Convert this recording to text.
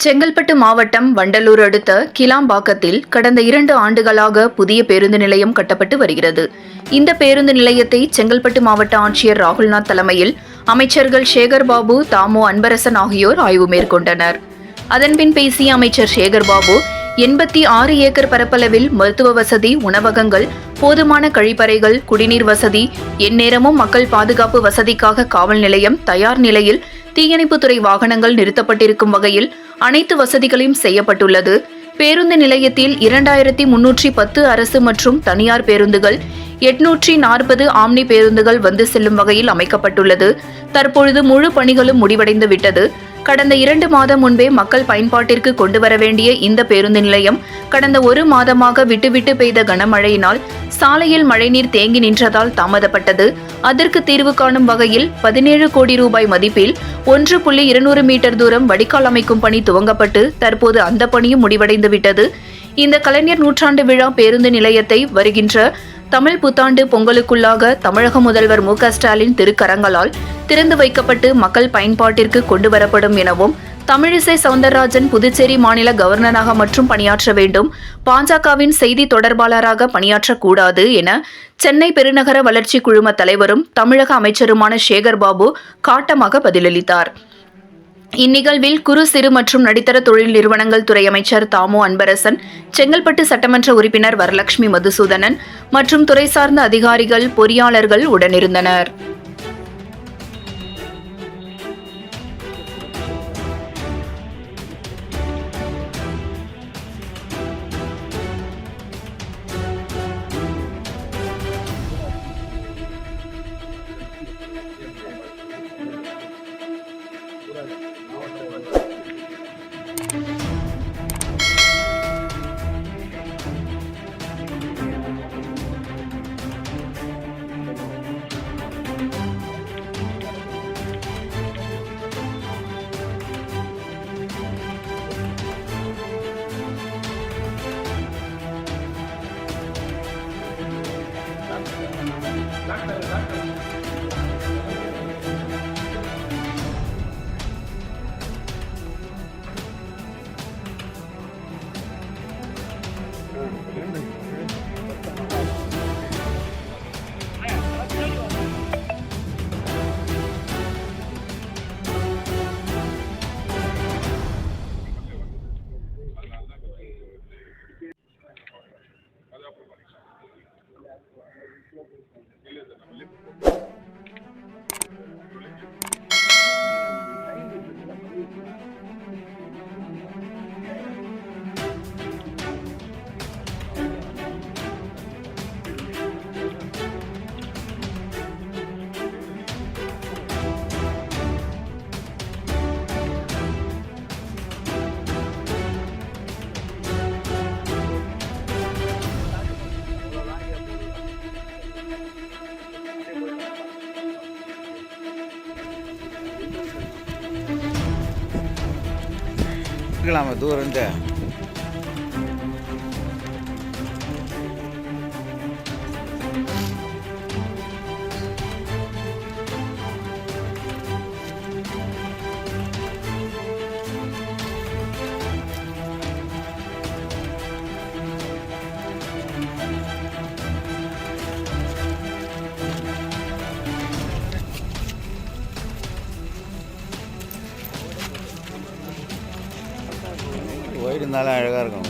செங்கல்பட்டு மாவட்டம் வண்டலூர் அடுத்த கிளாம்பாக்கத்தில் கடந்த 2 ஆண்டுகளாக புதிய பேருந்து நிலையம் கட்டப்பட்டு வருகிறது. இந்த பேருந்து நிலையத்தை செங்கல்பட்டு மாவட்ட ஆட்சியர் ராகுல்நாத் தலைமையில் அமைச்சர்கள் சேகர்பாபு, தாமோ அன்பரசன் ஆகியோர் ஆய்வு மேற்கொண்டனர். அதன்பின் பேசிய அமைச்சர் சேகர்பாபு, 86 ஏக்கர் பரப்பளவில் மருத்துவ வசதி, உணவகங்கள், போதுமான கழிப்பறைகள், குடிநீர் வசதி, எந்நேரமும் மக்கள் பாதுகாப்பு வசதிக்காக காவல் நிலையம் தயார் நிலையில், தீயணைப்புத்துறை வாகனங்கள் நிறுத்தப்பட்டிருக்கும் வகையில் அனைத்து வசதிகளையும் செய்யப்பட்டுள்ளது. பேருந்து நிலையத்தில் 2310 அரசு மற்றும் தனியார் பேருந்துகள், 840 ஆம்னி பேருந்துகள் வந்து செல்லும் வகையில் அமைக்கப்பட்டுள்ளது. தற்பொழுது முழு பணிகளும் முடிவடைந்து விட்டது. கடந்த 2 மாதம் முன்பே மக்கள் பயன்பாட்டிற்கு கொண்டு வர வேண்டிய இந்த பேருந்து நிலையம் கடந்த 1 மாதமாக விட்டுவிட்டு பெய்த கனமழையினால் சாலையில் மழைநீர் தேங்கி நின்றதால் தாமதப்பட்டது. அதற்கு தீர்வு காணும் வகையில் 17 கோடி ரூபாய் மதிப்பில் 1.200 மீட்டர் தூரம் வடிகால் அமைக்கும் பணி துவங்கப்பட்டு தற்போது அந்த பணியும் முடிவடைந்து விட்டது. இந்த கலைஞர் நூற்றாண்டு விழா பேருந்து நிலையத்தை வருகின்ற தமிழ் புத்தாண்டு பொங்கலுக்குள்ளாக தமிழக முதல்வர் மு.க.ஸ்டாலின் திருக்கரங்களால் திறந்து வைக்கப்பட்டு மக்கள் பயன்பாட்டிற்கு கொண்டு வரப்படும் எனவும், தமிழிசை சவுந்தரராஜன் புதுச்சேரி மாநில கவர்னராக மற்றும் பணியாற்ற வேண்டும், பாஜகவின் செய்தி தொடர்பாளராக பணியாற்றக்கூடாது என சென்னை பெருநகர வளர்ச்சி குழும தலைவரும் தமிழக அமைச்சருமான சேகர்பாபு காட்டமாக பதிலளித்தார். இந்நிகழ்வில் குறு சிறு மற்றும் நடுத்தர தொழில் நிறுவனங்கள் துறை அமைச்சர் தாமோ அன்பரசன், செங்கல்பட்டு சட்டமன்ற உறுப்பினர் வரலட்சுமி மதுசூதனன் மற்றும் துறை சார்ந்த அதிகாரிகள், பொறியாளர்கள் உடனிருந்தனர். இருக்கலாமா தூரம் இருந்து ஒயிட் இருந்தாலும் அழகாக இருக்கும்.